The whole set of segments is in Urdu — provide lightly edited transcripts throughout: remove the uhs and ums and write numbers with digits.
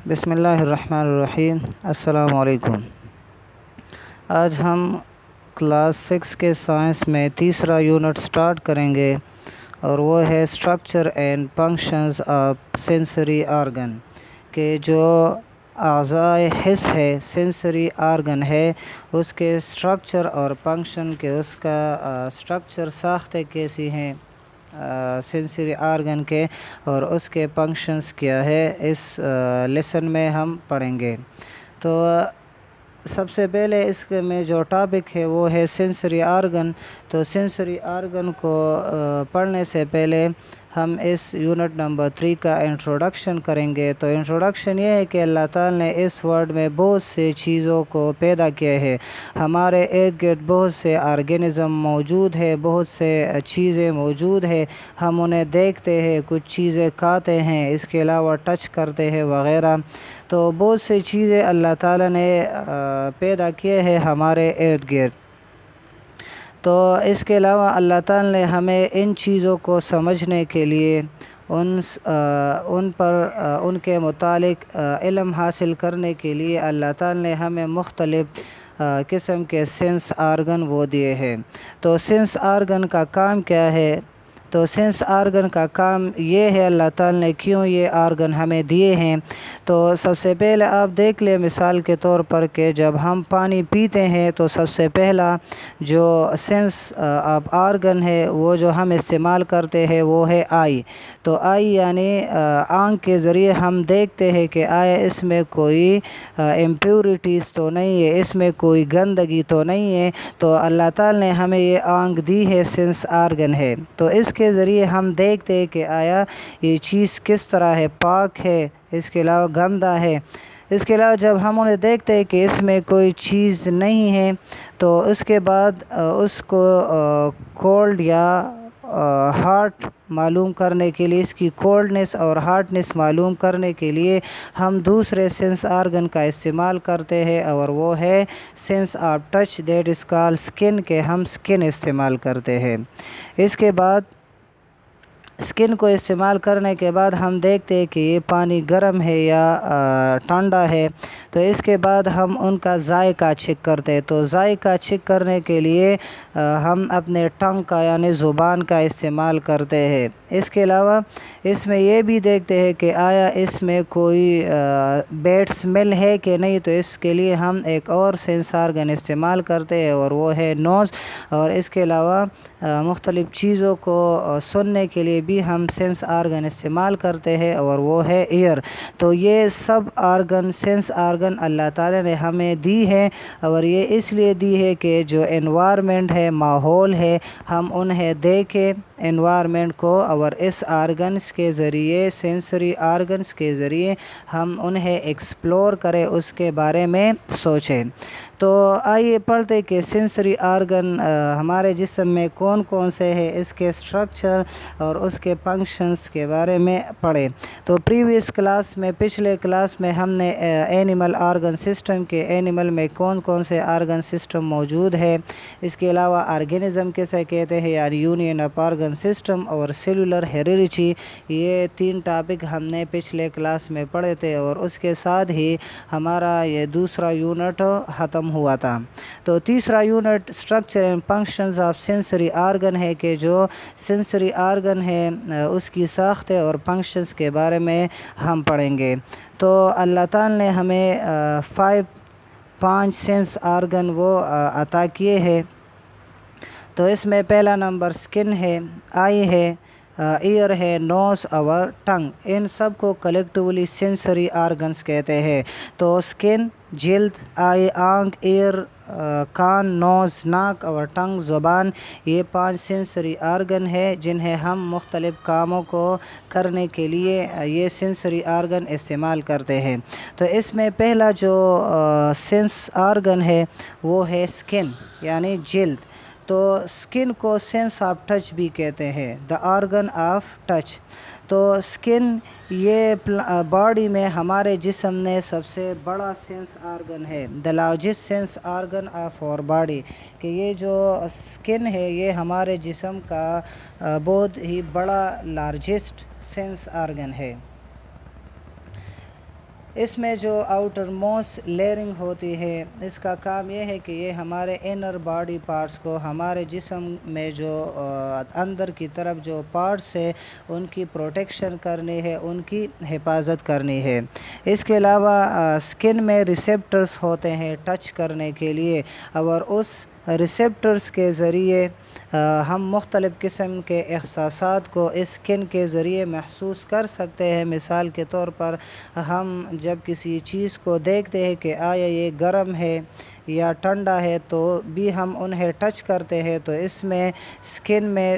بسم اللہ الرحمن الرحیم۔ السلام علیکم۔ آج ہم کلاس 6 کے سائنس میں تیسرا یونٹ سٹارٹ کریں گے اور وہ ہے structure and functions of sensory organ, کہ جو اعضائے حس ہے، سینسری آرگن ہے، اس کے اسٹرکچر اور فنکشن کے اس کا اسٹرکچر ساختیں کیسی ہیں سینسری آرگن کے، اور اس کے فنکشنز کیا ہے، اس لیسن میں ہم پڑھیں گے۔ تو سب سے پہلے اس میں جو ٹاپک ہے وہ ہے سینسری آرگن۔ تو سینسری آرگن کو پڑھنے سے پہلے ہم اس یونٹ نمبر 3 کا انٹروڈکشن کریں گے۔ تو انٹروڈکشن یہ ہے کہ اللہ تعالیٰ نے اس ورلڈ میں بہت سے چیزوں کو پیدا کیا ہے۔ ہمارے ارد گرد بہت سے آرگینزم موجود ہے، بہت سے چیزیں موجود ہے، ہم انہیں دیکھتے ہیں، کچھ چیزیں کھاتے ہیں، اس کے علاوہ ٹچ کرتے ہیں وغیرہ۔ تو بہت سی چیزیں اللہ تعالیٰ نے پیدا کیے ہیں ہمارے ارد گرد۔ تو اس کے علاوہ اللہ تعالیٰ نے ہمیں ان چیزوں کو سمجھنے کے لیے ان کے متعلق علم حاصل کرنے کے لیے اللہ تعالیٰ نے ہمیں مختلف قسم کے سینس آرگن وہ دیے ہیں۔ تو سینس آرگن کا کام کیا ہے؟ تو سینس آرگن کا کام یہ ہے، اللہ تعالیٰ نے کیوں یہ آرگن ہمیں دیے ہیں۔ تو سب سے پہلے آپ دیکھ لیں مثال کے طور پر کہ جب ہم پانی پیتے ہیں تو سب سے پہلا جو سینس آف آرگن ہے وہ جو ہم استعمال کرتے ہیں وہ ہے آئی۔ تو آئی یعنی آنکھ کے ذریعے ہم دیکھتے ہیں کہ آیا اس میں کوئی امپیورٹیز تو نہیں ہے، اس میں کوئی گندگی تو نہیں ہے۔ تو اللہ تعالیٰ نے ہمیں یہ آنکھ دی ہے، سینس آرگن ہے۔ تو اس کے ذریعے ہم دیکھتے ہیں کہ آیا یہ چیز کس طرح ہے، پاک ہے، اس کے علاوہ گندہ ہے۔ اس کے علاوہ جب ہم انہیں دیکھتے ہیں کہ اس میں کوئی چیز نہیں ہے تو اس کے بعد اس کو کولڈ یا ہارٹ معلوم کرنے کے لیے، اس کی کولڈنس اور ہارٹنس معلوم کرنے کے لیے ہم دوسرے سینس آرگن کا استعمال کرتے ہیں، اور وہ ہے sense of touch, that is call skin, کہ ہم سکن استعمال کرتے ہیں۔ اس کے بعد سکن کو استعمال کرنے کے بعد ہم دیکھتے ہیں کہ یہ پانی گرم ہے یا ٹھنڈا ہے۔ تو اس کے بعد ہم ان کا ذائقہ چیک کرتے ہیں۔ تو ذائقہ چیک کرنے کے لیے ہم اپنے ٹنگ کا یعنی زبان کا استعمال کرتے ہیں۔ اس کے علاوہ اس میں یہ بھی دیکھتے ہیں کہ آیا اس میں کوئی بیڈ اسمیل ہے کہ نہیں، تو اس کے لیے ہم ایک اور سینس آرگن استعمال کرتے ہیں اور وہ ہے نوز۔ اور اس کے علاوہ مختلف چیزوں کو سننے کے لیے بھی ہم سینس آرگن استعمال کرتے ہیں اور وہ ہے ایئر۔ تو یہ سب آرگن، سینس آرگن اللہ تعالیٰ نے ہمیں دی ہے، اور یہ اس لیے دی ہے کہ جو انوائرمنٹ ہے، ماحول ہے، ہم انہیں دیکھیں انوائرمنٹ کو، اور اس آرگنس کے ذریعے، سینسری آرگنس کے ذریعے ہم انہیں ایکسپلور کریں، اس کے بارے میں سوچیں۔ تو آئیے پڑھتے کہ سینسری آرگن ہمارے جسم میں کون کون سے ہیں، اس کے اسٹرکچر اور اس کے فنکشنز کے بارے میں پڑھیں۔ تو پریویس کلاس میں، پچھلے کلاس میں ہم نے اینیمل آرگن سسٹم کے اینیمل میں کون کون سے آرگن سسٹم موجود ہے، اس کے علاوہ آرگینزم کیسے کہتے ہیں یعنی یونین آف آرگن سسٹم، اور سیلولر ہیریڈیٹی، یہ 3 ٹاپک ہم نے پچھلے کلاس میں پڑھے تھے، اور اس کے ساتھ ہی ہمارا یہ دوسرا یونٹ ختم ہوا تھا۔ تو تیسرا unit structure and functions of sensory organ ہے، کہ جو سینسری آرگن ہے اس کی ساختیں اور فنکشنز کے بارے میں ہم پڑھیں گے۔ تو اللہ تعالیٰ نے ہمیں 5 سینس آرگن وہ عطا کیے ہیں۔ تو اس میں پہلا نمبر سکن ہے، آئی ہے، ایئر ہے، نوز اور ٹنگ، ان سب کو کلیکٹیولی سینسری آرگنز کہتے ہیں۔ تو سکن جلد، آئی آنکھ، ایئر کان، نوز ناک اور ٹنگ زبان، یہ 5 سینسری آرگن ہے جنہیں ہم مختلف کاموں کو کرنے کے لیے یہ سینسری آرگن استعمال کرتے ہیں۔ تو اس میں پہلا جو سینس آرگن ہے وہ ہے سکن یعنی جلد۔ تو سکن کو سینس آف ٹچ بھی کہتے ہیں، دا آرگن آف ٹچ۔ تو سکن یہ باڈی میں ہمارے جسم میں سب سے بڑا سینس آرگن ہے، the largest sense organ of اور باڈی، کہ یہ جو سکن ہے یہ ہمارے جسم کا بہت ہی بڑا لارجسٹ سینس آرگن ہے۔ اس میں جو آؤٹر موسٹ لیئرنگ ہوتی ہے اس کا کام یہ ہے کہ یہ ہمارے انر باڈی پارٹس کو، ہمارے جسم میں جو اندر کی طرف جو پارٹس ہے ان کی پروٹیکشن کرنی ہے، ان کی حفاظت کرنی ہے۔ اس کے علاوہ اسکن میں ریسیپٹرز ہوتے ہیں ٹچ کرنے کے لیے، اور اس ریسیپٹرز کے ذریعے ہم مختلف قسم کے احساسات کو اسکن کے ذریعے محسوس کر سکتے ہیں۔ مثال کے طور پر ہم جب کسی چیز کو دیکھتے ہیں کہ آیا یہ گرم ہے یا ٹھنڈا ہے تو بھی ہم انہیں ٹچ کرتے ہیں، تو اس میں اسکن میں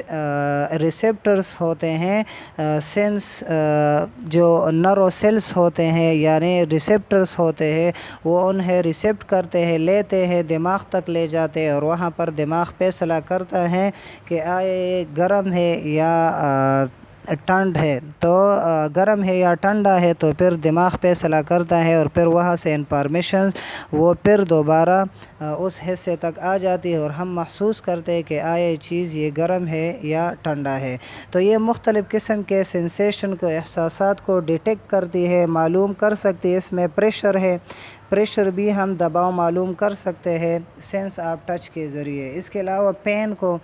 ریسیپٹرز ہوتے ہیں، سینس جو نرو سیلس ہوتے ہیں یعنی ریسیپٹرز ہوتے ہیں، وہ انہیں ریسیپٹ کرتے ہیں، لیتے ہیں، دماغ تک لے جاتے ہیں، اور وہاں پر دماغ فیصلہ کرتا ہے کہ آیا یہ گرم ہے یا ٹھنڈ ہے۔ تو گرم ہے یا ٹھنڈا ہے تو پھر دماغ فیصلہ کرتا ہے، اور پھر وہاں سے انفارمیشن وہ پھر دوبارہ اس حصے تک آ جاتی ہے، اور ہم محسوس کرتے ہیں کہ آیا یہ چیز یہ گرم ہے یا ٹھنڈا ہے۔ تو یہ مختلف قسم کے سینسیشن کو، احساسات کو ڈیٹیکٹ کرتی ہے، معلوم کر سکتی ہے۔ اس میں پریشر ہے، پریشر بھی ہم دباؤ معلوم کر سکتے ہیں سینس آف ٹچ کے ذریعے۔ اس کے علاوہ پین کو،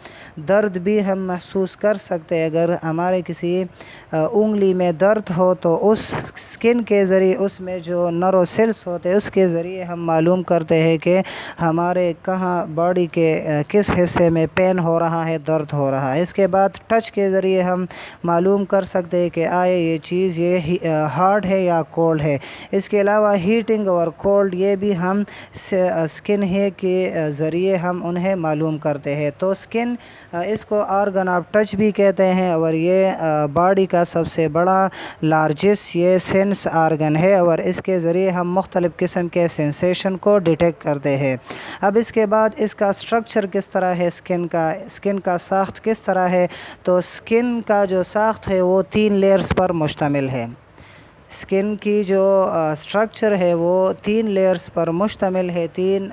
درد بھی ہم محسوس کر سکتے ہیں۔ اگر ہمارے کسی انگلی میں درد ہو تو اس اسکن کے ذریعے، اس میں جو نرو سیلس ہوتے ہیں اس کے ذریعے ہم معلوم کرتے ہیں کہ ہمارے کہاں باڈی کے کس حصے میں پین ہو رہا ہے، درد ہو رہا ہے۔ اس کے بعد ٹچ کے ذریعے ہم معلوم کر سکتے ہیں کہ آئے یہ چیز یہ ہارڈ ہے یا کولڈ ہے۔ اس کے علاوہ ہیٹنگ اور کولڈ یہ بھی ہم اسکن ہے کے ذریعے ہم انہیں معلوم کرتے ہیں۔ تو اسکن اس کو آرگن آف ٹچ بھی کہتے ہیں، اور یہ باڈی کا سب سے بڑا لارجسٹ یہ سینس آرگن ہے، اور اس کے ذریعے ہم مختلف قسم کے سینسیشن کو ڈیٹیکٹ کرتے ہیں۔ اب اس کے بعد اس کا اسٹرکچر کس طرح ہے، اسکن کا ساخت کس طرح ہے، تو اسکن کا جو ساخت ہے وہ 3 لیئرز پر مشتمل ہے۔ اسکن کی جو اسٹرکچر ہے وہ 3 لیئرز پر مشتمل ہے، 3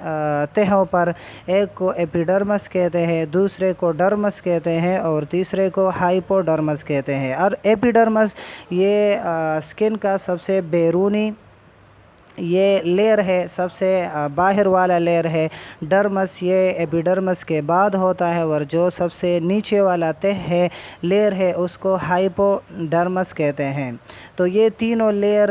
تہوں پر۔ ایک کو ایپیڈرمس کہتے ہیں، دوسرے کو ڈرمس کہتے ہیں، اور تیسرے کو ہائپوڈرمس کہتے ہیں۔ اور ایپیڈرمس یہ اسکن کا سب سے بیرونی یہ لیئر ہے، سب سے باہر والا لیئر ہے۔ ڈرمس یہ ایپیڈرمس کے بعد ہوتا ہے، اور جو سب سے نیچے والا تہ ہے، لیئر ہے، اس کو ہائپوڈرمس کہتے ہیں۔ تو یہ تینوں لیئر،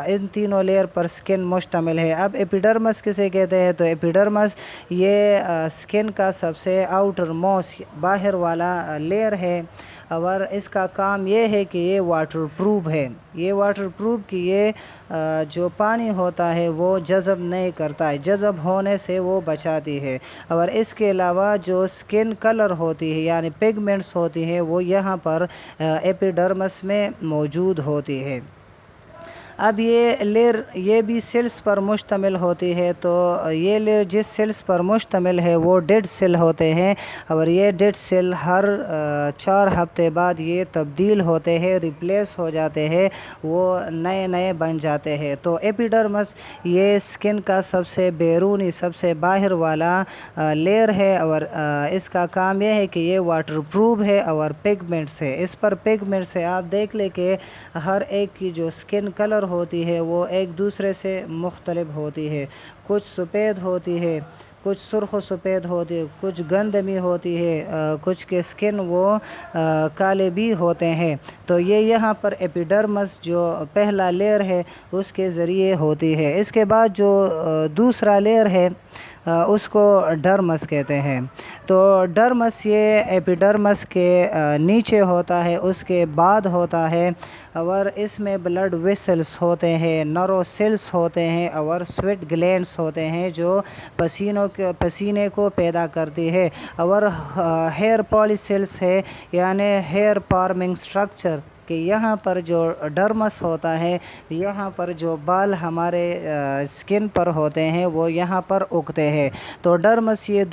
ان تینوں لیئر پر اسکن مشتمل ہے۔ اب ایپیڈرمس کسے کہتے ہیں، تو ایپیڈرمس یہ اسکن کا سب سے آؤٹر موسٹ باہر والا لیئر ہے، اور اس کا کام یہ ہے کہ یہ واٹر پروف ہے۔ یہ واٹر پروف کہ یہ جو پانی ہوتا ہے وہ جذب نہیں کرتا ہے، جذب ہونے سے وہ بچاتی ہے۔ اور اس کے علاوہ جو اسکن کلر ہوتی ہے یعنی پگمنٹس ہوتی ہیں وہ یہاں پر ایپیڈرمس میں موجود ہوتی ہے۔ اب یہ لیئر یہ بھی سیلز پر مشتمل ہوتی ہے، تو یہ لیئر جس سیلز پر مشتمل ہے وہ ڈیڈ سیل ہوتے ہیں، اور یہ ڈیڈ سیل ہر 4 ہفتے بعد یہ تبدیل ہوتے ہیں، ریپلیس ہو جاتے ہیں، وہ نئے نئے بن جاتے ہیں۔ تو ایپیڈرمس یہ اسکن کا سب سے بیرونی، سب سے باہر والا لیئر ہے، اور اس کا کام یہ ہے کہ یہ واٹر پروف ہے اور پگمنٹس ہے۔ اس پر پگمنٹس ہے، آپ دیکھ لیں کہ ہر ایک کی جو اسکن کلر ہوتی ہے وہ ایک دوسرے سے مختلف ہوتی ہے، کچھ سفید ہوتی ہے، کچھ سرخ و سفید ہوتی ہے، کچھ گندمی ہوتی ہے، کچھ کے اسکن وہ کالے بھی ہوتے ہیں۔ تو یہ یہاں پر ایپیڈرمس جو پہلا لیئر ہے اس کے ذریعے ہوتی ہے۔ اس کے بعد جو دوسرا لیئر ہے اس کو ڈرمس کہتے ہیں۔ تو ڈرمس یہ ایپیڈرمس کے نیچے ہوتا ہے، اس کے بعد ہوتا ہے، اور اس میں بلڈ ویسلز ہوتے ہیں، نرو سیلز ہوتے ہیں، اور سویٹ گلینڈز ہوتے ہیں جو پسینے کو پیدا کرتی ہے، اور ہیئر پالیسلز ہے یعنی ہیئر فارمنگ سٹرکچر، کہ یہاں پر جو ڈرمس ہوتا ہے، یہاں پر جو بال ہمارے اسکن پر ہوتے ہیں وہ یہاں پر اگتے ہیں۔ تو ڈرمس یہ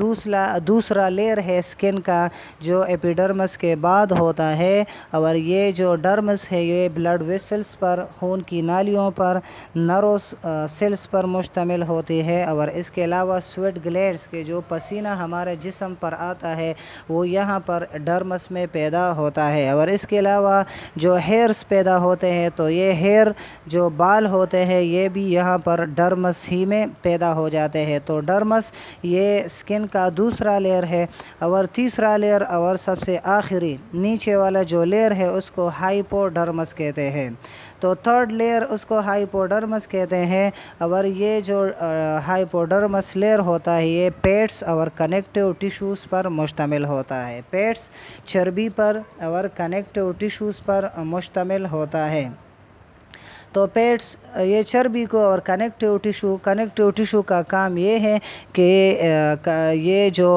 دوسرا لیئر ہے اسکن کا جو ایپیڈرمس کے بعد ہوتا ہے، اور یہ جو ڈرمس ہے یہ بلڈ ویسلز پر، خون کی نالیوں پر، نرو سیلز پر مشتمل ہوتی ہے، اور اس کے علاوہ سویٹ گلینڈز کے جو پسینہ ہمارے جسم پر آتا ہے وہ یہاں پر ڈرمس میں پیدا ہوتا ہے۔ اور اس کے علاوہ جو ہیئرس پیدا ہوتے ہیں تو یہ ہیئر جو بال ہوتے ہیں یہ بھی یہاں پر ڈرمس ہی میں پیدا ہو جاتے ہیں۔ تو ڈرمس یہ اسکن کا دوسرا لیئر ہے، اور تیسرا لیئر اور سب سے آخری نیچے والا جو لیئر ہے اس کو ہائپوڈرمس کہتے ہیں۔ تو تھرڈ لیئر اس کو ہائپوڈرمس کہتے ہیں، اور یہ جو ہائپوڈرمس لیئر ہوتا ہے یہ پیٹس اور کنیکٹیو ٹیشوز پر مشتمل ہوتا ہے، پیٹس چربی پر اور کنیکٹیو ٹیشوز پر مشتمل ہوتا ہے۔ تو پیٹس یہ چربی کو اور کنیکٹیو ٹیشو کا کام یہ ہے کہ یہ جو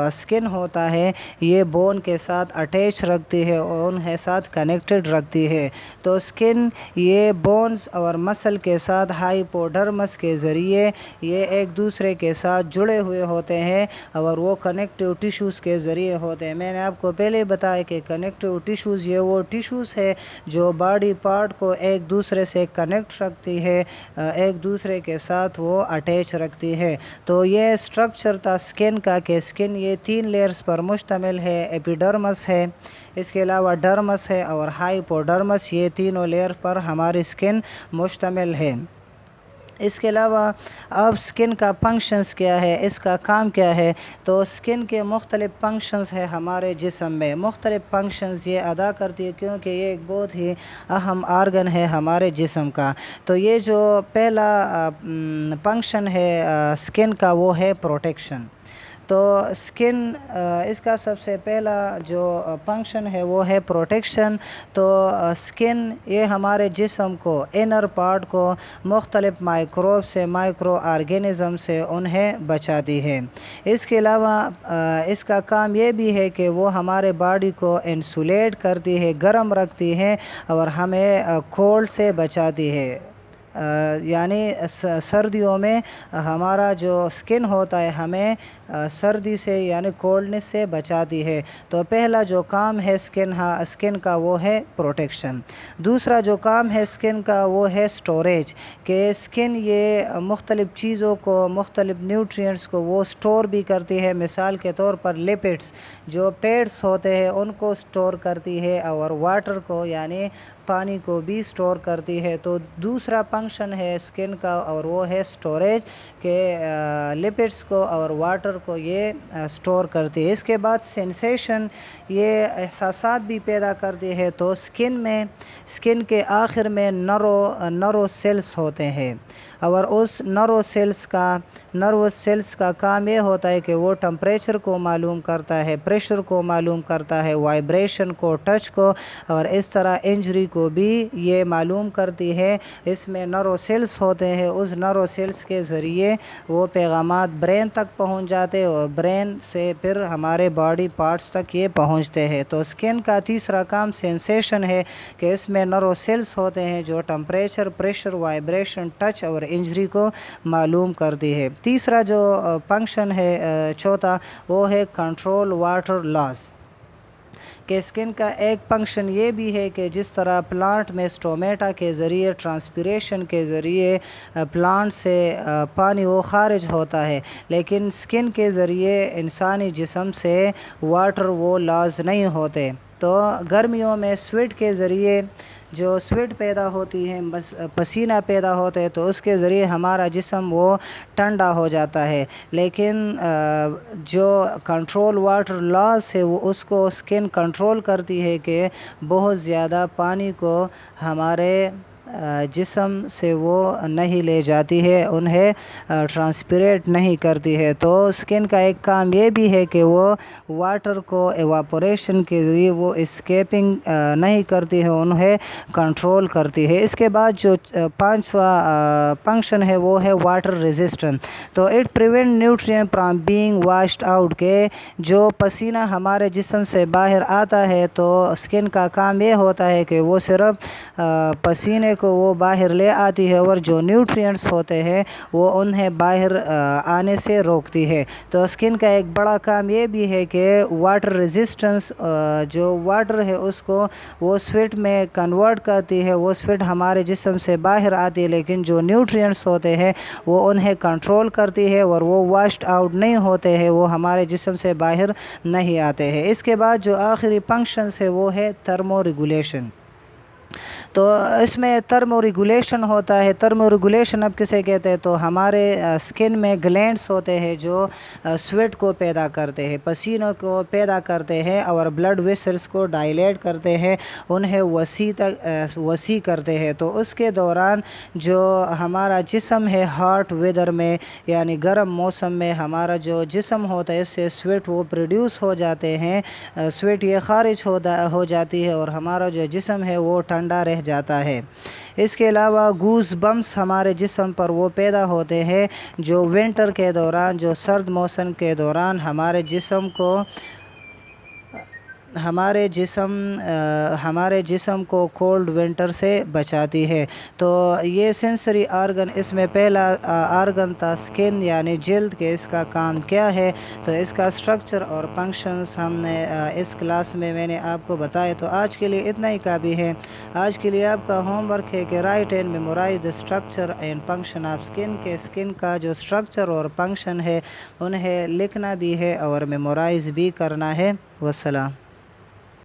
اسکن ہوتا ہے یہ بون کے ساتھ اٹیچ رکھتی ہے اور ان ساتھ کنیکٹڈ رکھتی ہے۔ تو اسکن یہ بونز اور مسل کے ساتھ ہائپوڈرمس کے ذریعے یہ ایک دوسرے کے ساتھ جڑے ہوئے ہوتے ہیں، اور وہ کنیکٹیو ٹیشوز کے ذریعے ہوتے ہیں۔ میں نے آپ کو پہلے بتایا کہ کنیکٹیو ٹیشوز یہ وہ ٹیشوز ہے جو باڈی پارٹ کو ایک دوسرے سے کنیکٹ رکھتی ہے، ایک دوسرے کے ساتھ وہ اٹیچ رکھتی ہے۔ تو یہ اسٹرکچر تھا اسکن کا کہ اسکن یہ 3 لیئرز پر مشتمل ہے، ایپیڈرمس ہے، اس کے علاوہ ڈرمس ہے اور ہائپوڈرمس، یہ تینوں لیئر پر ہماری اسکن مشتمل ہے۔ اس کے علاوہ اب اسکن کا فنکشنز کیا ہے، اس کا کام کیا ہے؟ تو اسکن کے مختلف فنکشنز ہیں ہمارے جسم میں، مختلف فنکشنز یہ ادا کرتی ہے کیونکہ یہ ایک بہت ہی اہم آرگن ہے ہمارے جسم کا۔ تو یہ جو پہلا فنکشن ہے اسکن کا وہ ہے پروٹیکشن۔ تو اسکن اس کا سب سے پہلا جو فنکشن ہے وہ ہے پروٹیکشن۔ تو اسکن یہ ہمارے جسم کو، انر پارٹ کو مختلف مائکروب سے، مائکرو آرگینزم سے انہیں بچاتی ہے۔ اس کے علاوہ اس کا کام یہ بھی ہے کہ وہ ہمارے باڈی کو انسولیٹ کرتی ہے، گرم رکھتی ہے اور ہمیں کولڈ سے بچاتی ہے۔ یعنی سردیوں میں ہمارا جو اسکن ہوتا ہے ہمیں سردی سے یعنی کولڈنس سے بچاتی ہے۔ تو پہلا جو کام ہے اسکن کا وہ ہے پروٹیکشن۔ دوسرا جو کام ہے اسکن کا وہ ہے اسٹوریج، کہ اسکن یہ مختلف چیزوں کو، مختلف نیوٹرینٹس کو وہ اسٹور بھی کرتی ہے۔ مثال کے طور پر لیپڈس جو پیڈس ہوتے ہیں ان کو اسٹور کرتی ہے، اور واٹر کو یعنی پانی کو بھی اسٹور کرتی ہے۔ تو دوسرا فنکشن ہے اسکن کا اور وہ ہے اسٹوریج، کہ لپڈس کو اور واٹر کو یہ اسٹور کرتی ہے۔ اس کے بعد سینسیشن، یہ احساسات بھی پیدا کرتی ہے۔ تو اسکن کے آخر میں نرو سیلز ہوتے ہیں، اور اس نروس سیلز کا کام یہ ہوتا ہے کہ وہ ٹمپریچر کو معلوم کرتا ہے، پریشر کو معلوم کرتا ہے، وائبریشن کو، ٹچ کو، اور اس طرح انجری کو بھی یہ معلوم کرتی ہے۔ اس میں نرو سیلز ہوتے ہیں، اس نرو سیلز کے ذریعے وہ پیغامات برین تک پہنچ جاتے ہیں اور برین سے پھر ہمارے باڈی پارٹس تک یہ پہنچتے ہیں۔ تو اسکن کا تیسرا کام سینسیشن ہے، کہ اس میں نرو سیلز ہوتے ہیں جو ٹمپریچر، پریشر، وائبریشن، ٹچ اور انجری کو معلوم کرتی ہے۔ تیسرا جو فنکشن ہے چوتھا وہ ہے کنٹرول واٹر لاس، کہ اسکن کا ایک فنکشن یہ بھی ہے کہ جس طرح پلانٹ میں اسٹومیٹا کے ذریعے، ٹرانسپیریشن کے ذریعے پلانٹ سے پانی وہ خارج ہوتا ہے، لیکن اسکن کے ذریعے انسانی جسم سے واٹر وہ لاس نہیں ہوتے۔ تو گرمیوں میں سویٹ کے ذریعے جو سویٹ پیدا ہوتی ہے، پسینہ پیدا ہوتا ہے، تو اس کے ذریعے ہمارا جسم وہ ٹھنڈا ہو جاتا ہے، لیکن جو کنٹرول واٹر لاس ہے وہ اس کو اسکن کنٹرول کرتی ہے کہ بہت زیادہ پانی کو ہمارے جسم سے وہ نہیں لے جاتی ہے، انہیں ٹرانسپیریٹ نہیں کرتی ہے۔ تو اسکن کا ایک کام یہ بھی ہے کہ وہ واٹر کو ایواپوریشن کے ذریعے وہ اسکیپنگ نہیں کرتی ہے، انہیں کنٹرول کرتی ہے۔ اس کے بعد جو پانچواں فنکشن ہے وہ ہے واٹر ریزسٹنس۔ تو it prevent nutrient from being washed out, کہ جو پسینہ ہمارے جسم سے باہر آتا ہے تو اسکن کا کام یہ ہوتا ہے کہ وہ صرف پسینے کو وہ باہر لے آتی ہے، اور جو نیوٹرینٹس ہوتے ہیں وہ انہیں باہر آنے سے روکتی ہے۔ تو اسکن کا ایک بڑا کام یہ بھی ہے کہ واٹر ریزسٹنس، جو واٹر ہے اس کو وہ سویٹ میں کنورٹ کرتی ہے، وہ سویٹ ہمارے جسم سے باہر آتی ہے، لیکن جو نیوٹرینٹس ہوتے ہیں وہ انہیں کنٹرول کرتی ہے اور وہ واشڈ آؤٹ نہیں ہوتے ہیں، وہ ہمارے جسم سے باہر نہیں آتے ہیں۔ اس کے بعد جو آخری فنکشنز ہے وہ ہے تھرمو ریگولیشن۔ تو اس میں تھرمو ریگولیشن ہوتا ہے. تھرمو ریگولیشن اب کسے کہتے ہیں؟ تو ہمارے اسکن میں گلینڈس ہوتے ہیں جو سویٹ کو پیدا کرتے ہیں، پسینوں کو پیدا کرتے ہیں اور بلڈ ویسلز کو ڈائلیٹ کرتے ہیں، انہیں وسیع کرتے ہیں. تو اس کے دوران جو ہمارا جسم ہے ہاٹ ویدر میں یعنی گرم موسم میں ہمارا جو جسم ہوتا ہے اس سے سویٹ وہ پروڈیوس ہو جاتے ہیں، سویٹ یہ خارج ہو جاتی ہے اور ہمارا جو جسم ہے وہ ٹھنڈا رہ جاتا ہے. اس کے علاوہ گوز بمپس ہمارے جسم پر وہ پیدا ہوتے ہیں جو ونٹر کے دوران، جو سرد موسم کے دوران ہمارے جسم کو کولڈ ونٹر سے بچاتی ہے. تو یہ سینسری آرگن، اس میں پہلا آرگن تھا سکن یعنی جلد کے اس کا کام کیا ہے. تو اس کا سٹرکچر اور فنکشنز ہم نے اس کلاس میں نے آپ کو بتایا. تو آج کے لیے اتنا ہی کافی ہے. آج کے لیے آپ کا ہوم ورک ہے کہ write and memorise the structure and function of skin, کے سکن کا جو اسٹرکچر اور فنکشن ہے انہیں لکھنا بھی ہے اور میمورائز بھی کرنا ہے. والسلام.